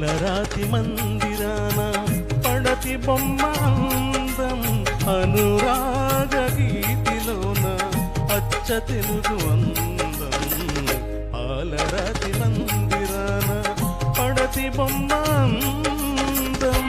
పాలరాతి మందిరాన పడతి బొమ్మ అందం అనురాగ గీతిలోన అచ్చ తెలుగు అందం పాలరాతి మందిరాన పడతి బొమ్మ అందం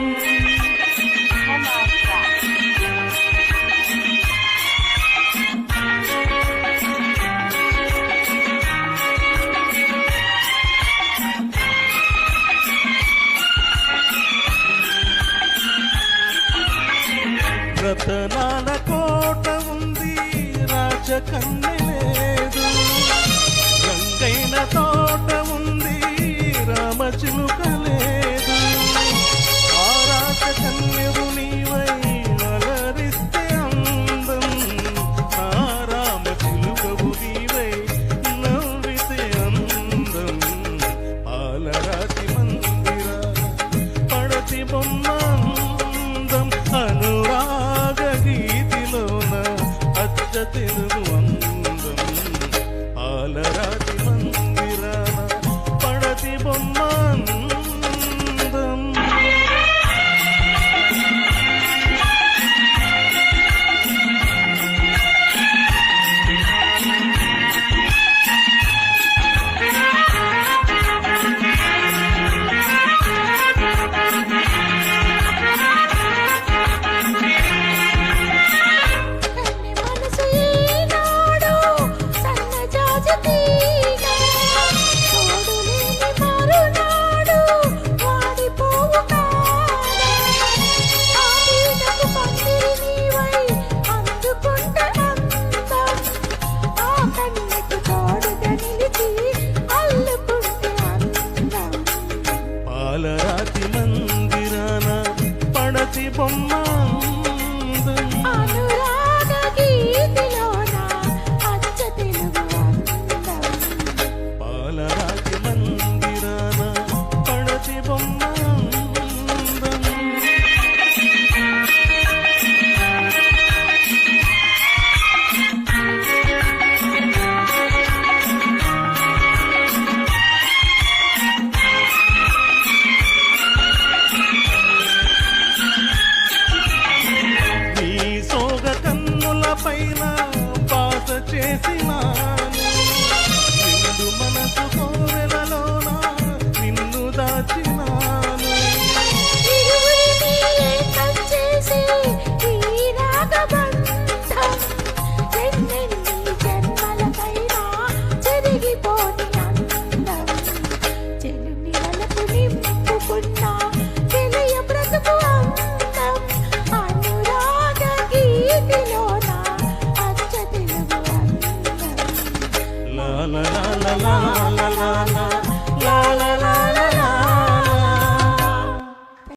రతనాల కోట ఉంది రాజకన్య లేదు రంగైన తోట ఉంది రామచిలుక లేదు ఆ రాజకన్యవు నీవై అలరిస్తే అందం ఆ రామచిలుకవు నీవై నవ్వితే అందం పాలరాతి మందిర పడతి బొమ్మ అనురాగ గీతిలోన అచ్చ తెలుగు అందం పాలరాతి మందిరాన పడతి బొమ్మ అందం పాలరాతి మందిరాన పడతి బొమ్మ అనురాగ గీతిలోన అచ్చ తెలుగు అందం పాలరాతి మందిరాన పడతి బొమ్మ పైన బాస చేసినాను నిండు మనసు కోవెలలోన నిన్ను దాచినాను చెలుని వలపు నింపుకున్న తెలియ బ్రతుకు అందం అనురాగ గీతిలోన la la la la la la la la la la la